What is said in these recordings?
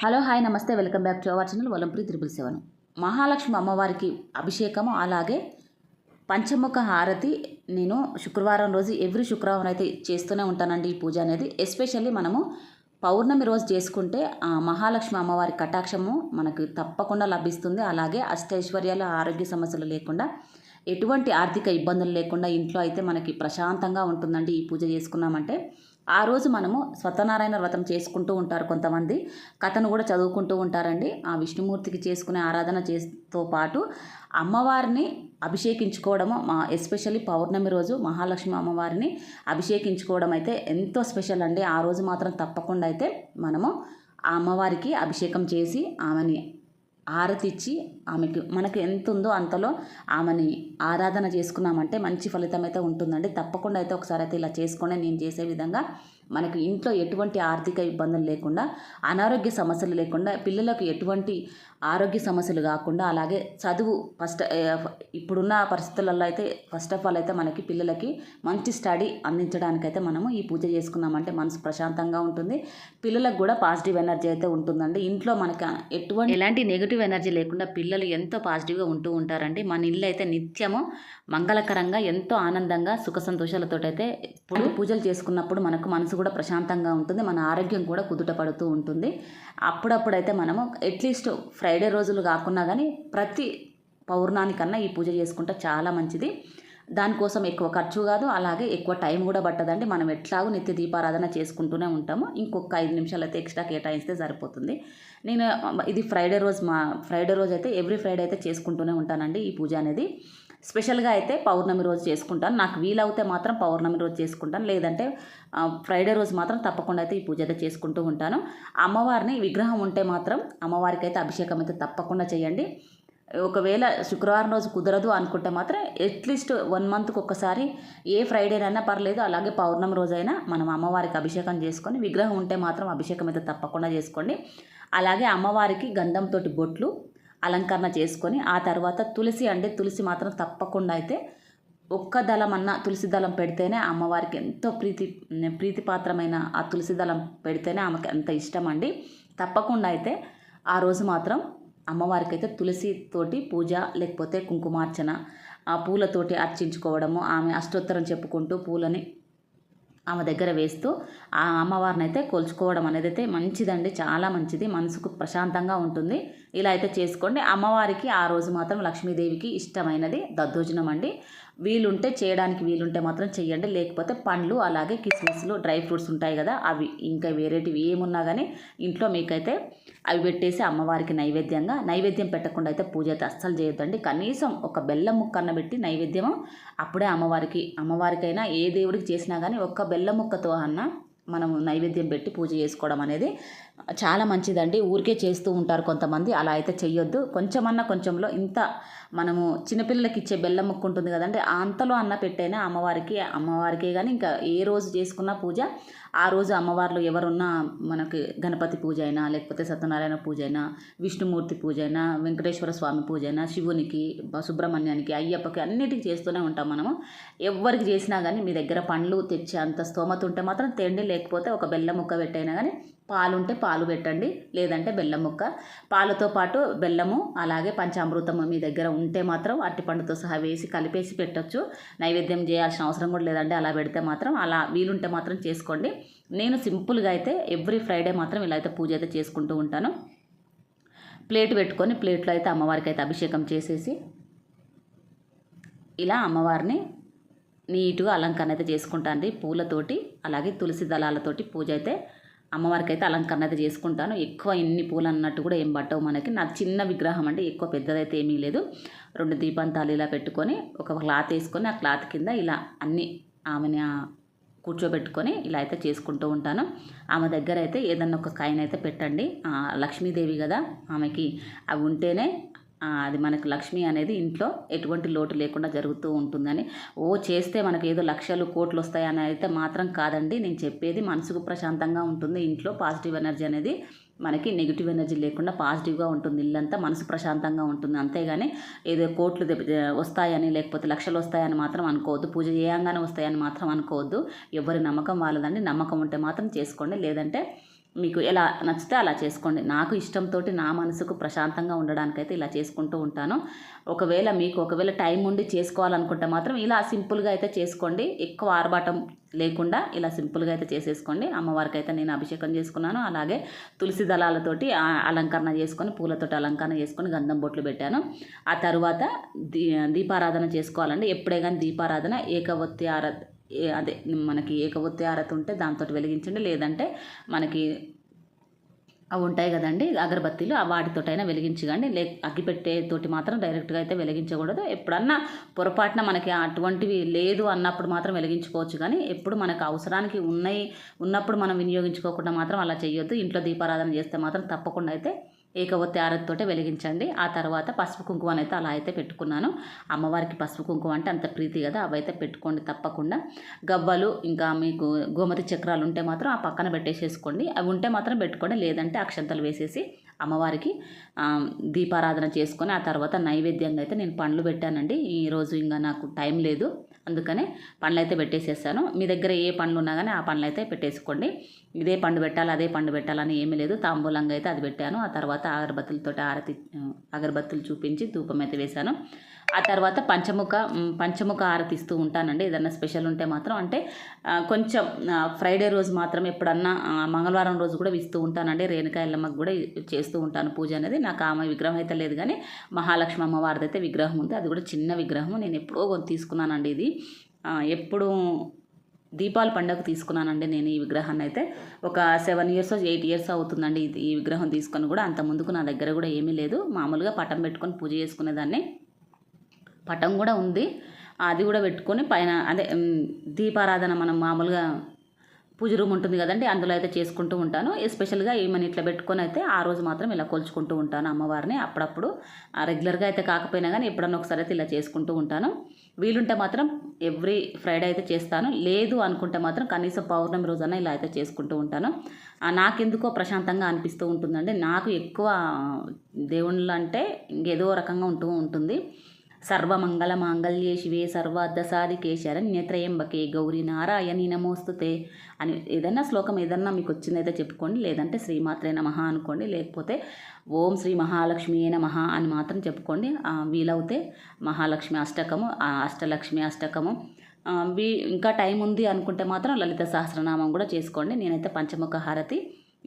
Hello hi నమస్తే welcome back to our channel వలంప్రీ 777. మహాలక్ష్మి అమ్మవారికి అభిషేకము అలాగే పంచముఖ హారతి నేను శుక్రవారం రోజు ఎవ్రీ శుక్రవారం అయితే చేస్తూనే ఉంటానండి. ఈ పూజ అనేది ఎస్పెషల్లీ మనము పౌర్ణమి రోజు చేసుకుంటే ఆ మహాలక్ష్మి అమ్మవారి కటాక్షము మనకు తప్పకుండా లభిస్తుంది. అలాగే అష్టైశ్వర్యాలు ఆరోగ్య సమస్యలు లేకుండా ఎటువంటి ఆర్థిక ఇబ్బందులు లేకుండా ఇంట్లో అయితే మనకి ప్రశాంతంగా ఉంటుందండి. ఈ పూజ చేసుకున్నామంటే ఆ రోజు మనము సత్యనారాయణ వ్రతం చేసుకుంటూ ఉంటారు, కొంతమంది కథను కూడా చదువుకుంటూ ఉంటారండి. ఆ విష్ణుమూర్తికి చేసుకునే ఆరాధన చేస్తూ పాటు అమ్మవారిని అభిషేకించుకోవడము ఎస్పెషల్లీ పౌర్ణమి రోజు మహాలక్ష్మి అమ్మవారిని అభిషేకించుకోవడం అయితే ఎంతో స్పెషల్ అండి. ఆ రోజు మాత్రం తప్పకుండా అయితే మనము ఆ అమ్మవారికి అభిషేకం చేసి ఆమెని హారతిచ్చి మనకు ఎంత ఉందో అంతలో ఆమెని ఆరాధన చేసుకున్నామంటే మంచి ఫలితం అయితే ఉంటుందండి. తప్పకుండా అయితే ఒకసారి అయితే ఇలా చేసుకొని నేను చేసే విధంగా మనకు ఇంట్లో ఎటువంటి ఆర్థిక ఇబ్బందులు లేకుండా, అనారోగ్య సమస్యలు లేకుండా, పిల్లలకు ఎటువంటి ఆరోగ్య సమస్యలు కాకుండా, అలాగే చదువు ఇప్పుడున్న పరిస్థితులలో అయితే ఫస్ట్ ఆఫ్ ఆల్ అయితే మనకి పిల్లలకి మంచి స్టడీ అందించడానికైతే మనము ఈ పూజ చేసుకున్నామంటే మనసు ప్రశాంతంగా ఉంటుంది. పిల్లలకు కూడా పాజిటివ్ ఎనర్జీ అయితే ఉంటుందండి. ఇంట్లో మనకి ఎలాంటి నెగిటివ్ ఎనర్జీ లేకుండా పిల్లలు ఎంతో పాజిటివ్గా ఉంటూ ఉంటారండి. మన ఇల్లు అయితే నిత్యము మంగళకరంగా ఎంతో ఆనందంగా సుఖ సంతోషాలతో అయితే ఇప్పుడు పూజలు చేసుకున్నప్పుడు మనకు మనసు కూడా ప్రశాంతంగా ఉంటుంది. మన ఆరోగ్యం కూడా కుదుట పడుతూ ఉంటుంది. అప్పుడప్పుడైతే మనము అట్లీస్ట్ ఫ్రైడే రోజులు కాకున్నా కానీ ప్రతి పౌర్ణానికన్నా ఈ పూజ చేసుకుంటే చాలా మంచిది. దానికోసం ఎక్కువ ఖర్చు కాదు, అలాగే ఎక్కువ టైం కూడా పట్టదండి. మనం ఎట్లాగో నిత్య దీపారాధన చేసుకుంటూనే ఉంటాము. ఇంకొక 5 నిమిషాలు అయితే ఎక్స్ట్రా కేటాయిస్తే సరిపోతుంది. నేను ఇది ఫ్రైడే రోజు అయితే ఎవ్రీ ఫ్రైడే అయితే చేసుకుంటూనే ఉంటానండి ఈ పూజ అనేది. స్పెషల్గా అయితే పౌర్ణమి రోజు చేసుకుంటాను. నాకు వీలవుతే మాత్రం పౌర్ణమి రోజు చేసుకుంటాను, లేదంటే ఫ్రైడే రోజు మాత్రం తప్పకుండా అయితే ఈ పూజ అయితే చేసుకుంటూ ఉంటాను. అమ్మవారిని విగ్రహం ఉంటే మాత్రం అమ్మవారికి అయితే అభిషేకం అయితే తప్పకుండా చేయండి. ఒకవేళ శుక్రవారం రోజు కుదరదు అనుకుంటే మాత్రం అట్లీస్ట్ 1 మంత్కి ఒక్కసారి ఏ ఫ్రైడేనైనా పర్లేదు, అలాగే పౌర్ణమి రోజైనా మనం అమ్మవారికి అభిషేకం చేసుకొని, విగ్రహం ఉంటే మాత్రం అభిషేకం అయితే తప్పకుండా చేసుకోండి. అలాగే అమ్మవారికి గంధంతో బొట్లు అలంకరణ చేసుకొని ఆ తర్వాత తులసి మాత్రం తప్పకుండా అయితే ఒక్క దళం అన్న తులసి దళం పెడితేనే అమ్మవారికి ఎంతో ప్రీతిపాత్రమైన ఆ తులసి దళం పెడితేనే ఆమెకి ఎంత ఇష్టం అండి. తప్పకుండా అయితే ఆ రోజు మాత్రం అమ్మవారికి అయితే తులసితోటి పూజ, లేకపోతే కుంకుమార్చన, ఆ పూలతోటి అర్చించుకోవడము, ఆమె అష్టోత్తరం చెప్పుకుంటూ పూలని ఆమె దగ్గర వేస్తూ ఆ అమ్మవారిని అయితే కొలుచుకోవడం అనేది అయితే మంచిదండి, చాలా మంచిది. మనసుకు ప్రశాంతంగా ఉంటుంది. ఇలా అయితే చేసుకోండి. అమ్మవారికి ఆ రోజు మాత్రం లక్ష్మీదేవికి ఇష్టమైనది దద్దోజనం అండి. చేయడానికి వీలుంటే మాత్రం చెయ్యండి. లేకపోతే పండ్లు, అలాగే కిస్మిస్లు, డ్రై ఫ్రూట్స్ ఉంటాయి కదా, అవి ఇంకా వేరేటివి ఏమున్నా కానీ ఇంట్లో మీకైతే అవి పెట్టేసి అమ్మవారికి నైవేద్యం పెట్టకుండా అయితే పూజ అయితే అస్సలు చేయొద్దండి. కనీసం ఒక బెల్లం ముక్క అన్న పెట్టి నైవేద్యము అప్పుడే అమ్మవారికైనా ఏ దేవుడికి చేసినా కానీ ఒక్క బెల్లం ముక్కతో అన్న మనము నైవేద్యం పెట్టి పూజ చేసుకోవడం అనేది చాలా మంచిదండి. ఊరికే చేస్తూ ఉంటారు కొంతమంది, అలా అయితే చెయ్యొద్దు. కొంచెంలో ఇంత మనము చిన్నపిల్లలకి ఇచ్చే బెల్లం ముక్క ఉంటుంది కదండి, అంతలో అన్న పెట్టైనా అమ్మవారికే కానీ ఇంకా ఏ రోజు చేసుకున్న పూజ ఆ రోజు అమ్మవార్లు ఎవరున్నా, మనకి గణపతి పూజ అయినా, లేకపోతే సత్యనారాయణ పూజ అయినా, విష్ణుమూర్తి పూజ అయినా, వెంకటేశ్వర స్వామి పూజ అయినా, శివునికి, సుబ్రహ్మణ్యానికి, అయ్యప్పకి అన్నిటికీ చేస్తూనే ఉంటాం మనము. ఎవరికి చేసినా కానీ మీ దగ్గర పండ్లు తెచ్చే అంత స్తోమత ఉంటే మాత్రం తేండి, లేకపోతే ఒక బెల్లం ముక్క పెట్టైనా కానీ, పాలు ఉంటే పాలు పెట్టండి, లేదంటే బెల్లం ముక్క. పాలతో పాటు బెల్లము, అలాగే పంచామృతము మీ దగ్గర ఉంటే మాత్రం అరటిపండుతో సహా వేసి కలిపేసి పెట్టొచ్చు. నైవేద్యం చేయాల్సిన అవసరం కూడా లేదండి. అలా పెడితే మాత్రం, అలా వీలుంటే మాత్రం చేసుకోండి. నేను సింపుల్గా అయితే ఎవ్రీ ఫ్రైడే మాత్రం ఇలా అయితే పూజ అయితే చేసుకుంటూ ఉంటాను. ప్లేట్ పెట్టుకొని ప్లేట్లో అయితే అమ్మవారికి అయితే అభిషేకం చేసేసి ఇలా అమ్మవారిని నీట్గా అలంకరణ అయితే చేసుకుంటాను పూలతోటి, అలాగే తులసి దళాలతోటి పూజ అయితే అమ్మవారికి అయితే అలంకరణ అయితే చేసుకుంటాను. ఎక్కువ ఇన్ని పూలు అన్నట్టు కూడా ఏం పట్టవు మనకి. నాకు చిన్న విగ్రహం అంటే ఎక్కువ పెద్దదైతే ఏమీ లేదు. 2 దీపంతాలు ఇలా పెట్టుకొని ఒక క్లాత్ వేసుకొని ఆ క్లాత్ కింద ఇలా అన్ని ఆమెని కూర్చోబెట్టుకొని ఇలా అయితే చేసుకుంటూ ఉంటాను. ఆమె దగ్గర అయితే ఏదన్నా ఒక కాయిన్ అయితే పెట్టండి. లక్ష్మీదేవి కదా, ఆమెకి అవి ఉంటేనే అది మనకు లక్ష్మి అనేది ఇంట్లో ఎటువంటి లోటు లేకుండా జరుగుతూ ఉంటుందని. చేస్తే మనకు ఏదో లక్షలు కోట్లు వస్తాయని అయితే మాత్రం కాదండి. నేను చెప్పేది మనసుకు ప్రశాంతంగా ఉంటుంది. ఇంట్లో పాజిటివ్ ఎనర్జీ అనేది మనకి నెగిటివ్ ఎనర్జీ లేకుండా పాజిటివ్గా ఉంటుంది. ఇల్లంతా మనసు ప్రశాంతంగా ఉంటుంది. అంతేగాని ఏదో కోట్లు వస్తాయని, లేకపోతే లక్షలు వస్తాయని మాత్రం అనుకోవద్దు. పూజ చేయంగానే వస్తాయని మాత్రం అనుకోవద్దు. ఎవరి నమ్మకం వాళ్ళదండి. నమ్మకం ఉంటే మాత్రం చేసుకోండి, లేదంటే మీకు ఎలా నచ్చితే అలా చేసుకోండి. నాకు ఇష్టంతో నా మనసుకు ప్రశాంతంగా ఉండడానికైతే ఇలా చేసుకుంటూ ఉంటాను. ఒకవేళ టైం ఉండి చేసుకోవాలనుకుంటే మాత్రం ఇలా సింపుల్గా అయితే చేసుకోండి. ఎక్కువ ఆర్భాటం లేకుండా ఇలా సింపుల్గా అయితే చేసేసుకోండి. అమ్మవారికి అయితే నేను అభిషేకం చేసుకున్నాను. అలాగే తులసి దళాలతోటి అలంకరణ చేసుకొని, పూలతోటి అలంకరణ చేసుకొని గంధం బొట్లు పెట్టాను. ఆ తర్వాత దీపారాధన చేసుకోవాలండి. ఎప్పుడే కానీ దీపారాధన ఏకవత్తి ఆరతి, అదే మనకి ఏకవత్తి ఆరతి ఉంటే దాంతో వెలిగించండి. లేదంటే మనకి అవి ఉంటాయి కదండి అగరబత్తీలు, వాటితోటైనా వెలిగించకండి. అగ్గిపెట్టేతోటి మాత్రం డైరెక్ట్గా అయితే వెలిగించకూడదు. ఎప్పుడన్నా పొరపాటున మనకి అటువంటివి లేదు అన్నప్పుడు మాత్రం వెలిగించుకోవచ్చు. కానీ ఎప్పుడు మనకు అవసరానికి ఉన్నప్పుడు మనం వినియోగించుకోకుండా మాత్రం అలా చేయొద్దు. ఇంట్లో దీపారాధన చేస్తే మాత్రం తప్పకుండా అయితే ఏకవత్తి ఆరతితోటే వెలిగించండి. ఆ తర్వాత పసుపు కుంకుమని అయితే అలా అయితే పెట్టుకున్నాను. అమ్మవారికి పసుపు కుంకుమ అంటే అంత ప్రీతి కదా, అవైతే పెట్టుకోండి తప్పకుండా. గవ్వలు ఇంకా మీకు గోమతి చక్రాలు ఉంటే మాత్రం ఆ పక్కన పెట్టేసేసుకోండి. అవి ఉంటే మాత్రం పెట్టుకోండి. లేదంటే అక్షంతలు వేసేసి అమ్మవారికి దీపారాధన చేసుకొని ఆ తర్వాత నైవేద్యంగా అయితే నేను పండ్లు పెట్టానండి. ఈరోజు ఇంకా నాకు టైం లేదు, అందుకనే పండ్లు అయితే పెట్టేసేసాను. మీ దగ్గర ఏ పండ్లు ఉన్నా కానీ ఆ పండ్లు అయితే పెట్టేసుకోండి. ఇదే పండు పెట్టాలి అదే పండు పెట్టాలని ఏమీ లేదు. తాంబూలంగా అయితే అది పెట్టాను. ఆ తర్వాత అగరబత్తులు చూపించి ధూపం అయితే వేశాను. ఆ తర్వాత పంచముఖ ఆరతి ఇస్తూ ఉంటానండి. ఏదన్నా స్పెషల్ ఉంటే మాత్రం, అంటే కొంచెం ఫ్రైడే రోజు మాత్రం, ఎప్పుడన్నా మంగళవారం రోజు కూడా ఇస్తూ ఉంటానండి. రేణుకా ఎల్లమ్మకి కూడా చేస్తూ ఉంటాను పూజ అనేది. నాకు ఆమె విగ్రహం అయితే లేదు కానీ మహాలక్ష్మి అమ్మవారిది అయితే విగ్రహం ఉంది. అది కూడా చిన్న విగ్రహం, నేను ఎప్పుడో తీసుకున్నానండి. ఇది ఎప్పుడు దీపాల పండుగకు తీసుకున్నానండి నేను ఈ విగ్రహాన్ని అయితే. ఒక 7 years 8 years అవుతుందండి ఈ విగ్రహం తీసుకొని కూడా. అంత ముందుకు నా దగ్గర కూడా ఏమీ లేదు. మామూలుగా పటం పెట్టుకొని పూజ చేసుకునేదాన్ని. పటం కూడా ఉంది, అది కూడా పెట్టుకొని పైన అదే దీపారాధన మనం మామూలుగా పూజ రూమ్ ఉంటుంది కదండి, అందులో అయితే చేసుకుంటూ ఉంటాను. ఎస్పెషల్గా ఏమని ఇట్లా పెట్టుకొని అయితే ఆ రోజు మాత్రం ఇలా కొలుచుకుంటూ ఉంటాను అమ్మవారిని. అప్పుడప్పుడు రెగ్యులర్గా అయితే కాకపోయినా కానీ ఎప్పుడన్నా ఒకసారి అయితే ఇలా చేసుకుంటూ ఉంటాను. వీలుంటే మాత్రం ఎవ్రీ ఫ్రైడే అయితే చేస్తాను. లేదు అనుకుంటే మాత్రం కనీసం పౌర్ణమి రోజున ఇలా అయితే చేసుకుంటూ ఉంటాను. నాకెందుకో ప్రశాంతంగా అనిపిస్తూ ఉంటుందండి. నాకు ఎక్కువ దేవుళ్ళు అంటే ఇంకేదో రకంగా ఉంటుంది. సర్వమంగళ మాంగళ్యే శివే సర్వార్థసాధికే శరణ్యత్రయంబకే గౌరీ నారాయణి నమోస్తుతే అని ఏదైనా శ్లోకం ఏదన్నా మీకు వచ్చిందైతే చెప్పుకోండి. లేదంటే శ్రీమాత్రే నమః అనుకోండి. లేకపోతే ఓం శ్రీ మహాలక్ష్మి నమః అని మాత్రం చెప్పుకోండి. వీలవుతే మహాలక్ష్మి అష్టకము, అష్టలక్ష్మి అష్టకము, ఇంకా టైం ఉంది అనుకుంటే మాత్రం లలిత సహస్రనామం కూడా చేసుకోండి. నేనైతే పంచముఖ హారతి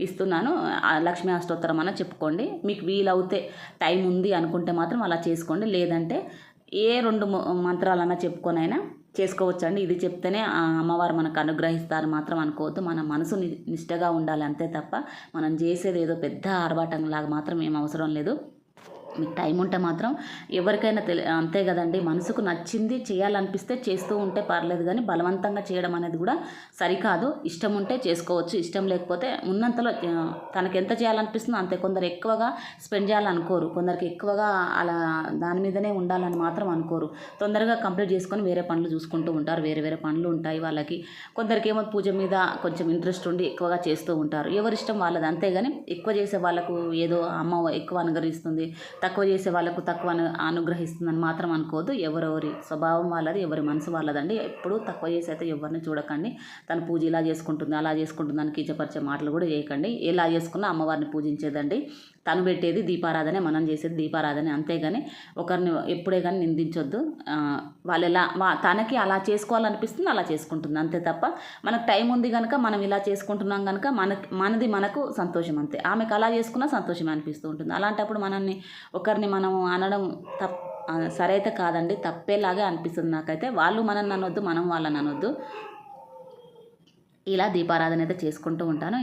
ఇస్తున్నాను. లక్ష్మీ అష్టోత్తరం అన్న చెప్పుకోండి. మీకు వీలవుతే టైం ఉంది అనుకుంటే మాత్రం అలా చేసుకోండి. లేదంటే ఏ 2 మంత్రాలన్నా చెప్పుకొనైనా చేసుకోవచ్చండి. ఇది చెప్తేనే అమ్మవారు మనకు అనుగ్రహిస్తారు మాత్రం అనుకోవద్దు. మన మనసు నిష్టగా ఉండాలి అంతే తప్ప మనం చేసేది ఏదో పెద్ద ఆర్భాటంలాగా మాత్రం ఏం అవసరం లేదు. మీకు టైం ఉంటే మాత్రం ఎవరికైనా అంతే కదండి, మనసుకు నచ్చింది చేయాలనిపిస్తే చేస్తూ ఉంటే పర్లేదు. కానీ బలవంతంగా చేయడం అనేది కూడా సరికాదు. ఇష్టం ఉంటే చేసుకోవచ్చు, ఇష్టం లేకపోతే ఉన్నంతలో తనకు ఎంత చేయాలనిపిస్తుందో అంతే. కొందరు ఎక్కువగా స్పెండ్ చేయాలనుకోరు, కొందరికి ఎక్కువగా అలా దాని మీదనే ఉండాలని మాత్రం అనుకోరు. తొందరగా కంప్లీట్ చేసుకొని వేరే పనులు చూసుకుంటూ ఉంటారు. వేరే పనులు ఉంటాయి వాళ్ళకి. కొందరికి ఏమో పూజ మీద కొంచెం ఇంట్రెస్ట్ ఉండి ఎక్కువగా చేస్తూ ఉంటారు. ఎవరిష్టం వాళ్ళది. అంతేగాని ఎక్కువ చేసే వాళ్ళకు ఏదో అమ్మ ఎక్కువ అనుగ్రహిస్తుంది, తక్కువ చేసే వాళ్ళకు తక్కువ అనుగ్రహిస్తుందని మాత్రం అనుకోవద్దు. ఎవరెవరి స్వభావం వాళ్ళది, ఎవరి మనసు వాళ్ళదండి. ఎప్పుడు తక్కువ చేసి అయితే ఎవరిని చూడకండి. తన పూజ ఇలా చేసుకుంటుంది అలా చేసుకుంటుంది అని కించపరిచే మాటలు కూడా చేయకండి. ఎలా చేసుకున్నా అమ్మవారిని పూజించేదండి. తను పెట్టేది దీపారాధనే, మనం చేసేది దీపారాధనే. అంతేగాని ఒకరిని ఎప్పుడే కానీ నిందించొద్దు. వాళ్ళు తనకి అలా చేసుకోవాలనిపిస్తుంది అలా చేసుకుంటుంది అంతే తప్ప మనకు టైం ఉంది కనుక మనం ఇలా చేసుకుంటున్నాం కనుక మనది మనకు సంతోషం అంతే. ఆమెకు అలా చేసుకున్నా సంతోషం అనిపిస్తూ ఉంటుంది. అలాంటప్పుడు ఒకరిని మనం అనడం సరైతే కాదండి, తప్పేలాగే అనిపిస్తుంది నాకైతే. వాళ్ళు మనల్ని అనొద్దు, మనం వాళ్ళని అనొద్దు. ఇలా దీపారాధన అయితే చేసుకుంటూ ఉంటాను.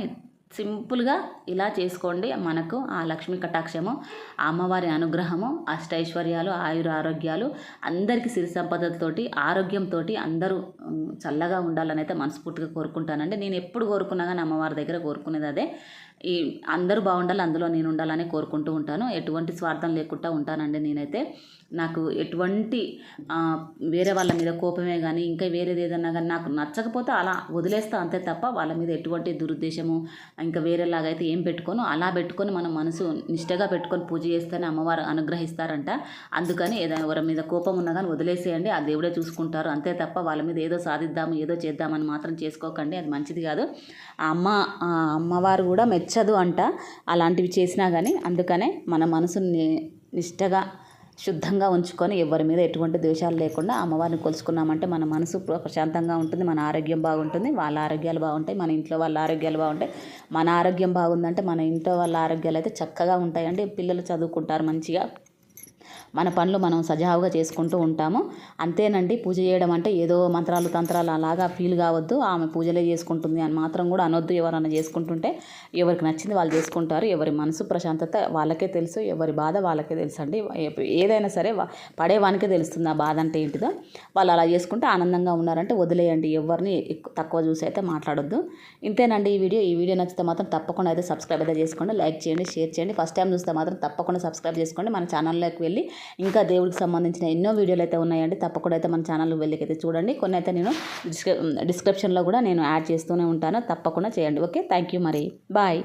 సింపుల్గా ఇలా చేసుకోండి. మనకు ఆ లక్ష్మీ కటాక్షము, ఆ అమ్మవారి అనుగ్రహము, అష్టైశ్వర్యాలు, ఆరోగ్యాలు, అందరికీ సిరి సంపదలతోటి ఆరోగ్యంతో అందరూ చల్లగా ఉండాలని అయితే మనస్ఫూర్తిగా కోరుకుంటానండి. నేను ఎప్పుడు కోరుకున్నా కానీ అమ్మవారి దగ్గర కోరుకునేది అదే. ఈ అందరూ బాగుండాలి, అందులో నేను ఉండాలని కోరుకుంటూ ఉంటాను. ఎటువంటి స్వార్థం లేకుండా ఉంటానండి నేనైతే. నాకు ఎటువంటి వేరే వాళ్ళ మీద కోపమే కానీ ఇంకా వేరేది ఏదన్నా కానీ నాకు నచ్చకపోతే అలా వదిలేస్తా అంతే తప్ప వాళ్ళ మీద ఎటువంటి దురుద్దేశము ఇంకా వేరేలాగా అయితే ఏం పెట్టుకోను. అలా పెట్టుకొని మనం మనసు నిష్టగా పెట్టుకొని పూజ చేస్తేనే అమ్మవారు అనుగ్రహిస్తారంట. అందుకని ఏదైనా ఎవరి మీద కోపం ఉన్నా కానీ వదిలేసేయండి, ఆ దేవుడే చూసుకుంటారు అంతే తప్ప వాళ్ళ మీద ఏదో సాధిద్దాము ఏదో చేద్దామని మాత్రం చేసుకోకండి, అది మంచిది కాదు. ఆ అమ్మవారు కూడా మెచ్చదు అంట అలాంటివి చేసినా కానీ. అందుకనే మన మనసుని నిష్టగా శుద్ధంగా ఉంచుకొని ఎవరి మీద ఎటువంటి ద్వేషాలు లేకుండా అమ్మవారిని కొలుసుకున్నామంటే మన మనసు ప్రశాంతంగా ఉంటుంది, మన ఆరోగ్యం బాగుంటుంది, వాళ్ళ ఆరోగ్యాలు బాగుంటాయి, మన ఇంట్లో వాళ్ళ ఆరోగ్యాలు బాగుంటాయి. మన ఆరోగ్యం బాగుందంటే మన ఇంట్లో వాళ్ళ ఆరోగ్యాలు అయితే చక్కగా ఉంటాయండి. పిల్లలు చదువుకుంటారు మంచిగా, మన పనులు మనం సజావుగా చేసుకుంటూ ఉంటాము. అంతేనండి. పూజ చేయడం అంటే ఏదో మంత్రాలు తంత్రాలు అలాగా ఫీల్ కావద్దు. ఆమె పూజలే చేసుకుంటుంది అని మాత్రం కూడా అనొద్దు. ఎవరైనా చేసుకుంటుంటే ఎవరికి నచ్చింది వాళ్ళు చేసుకుంటారు. ఎవరి మనసు ప్రశాంతత వాళ్ళకే తెలుసు, ఎవరి బాధ వాళ్ళకే తెలుసు అండి. ఏదైనా సరే పడేవానికే తెలుస్తుంది ఆ బాధ అంటే ఏంటిదో. వాళ్ళు అలా చేసుకుంటే ఆనందంగా ఉన్నారంటే వదిలేయండి. ఎవరిని తక్కువ చూసి అయితే మాట్లాడొద్దు. ఇంతేనండి ఈ వీడియో నచ్చితే మాత్రం తప్పకుండా అయితే సబ్స్క్రైబ్ అయితే చేసుకోండి, లైక్ చేయండి, షేర్ చేయండి. ఫస్ట్ టైం చూస్తే మాత్రం తప్పకుండా సబ్స్క్రైబ్ చేసుకోండి. మన ఛానల్లోకి వెళ్ళి ఇంకా దేవుడికి సంబంధించిన ఎన్నో వీడియోలు అయితే ఉన్నాయండి. తప్పకుండా అయితే మన ఛానల్ వెళ్ళికైతే చూడండి. కొన్ని అయితే నేను డిస్క్రిప్షన్లో కూడా నేను యాడ్ చేస్తూనే ఉంటాను. తప్పకుండా చేయండి. Okay, thank you. మరి బాయ్.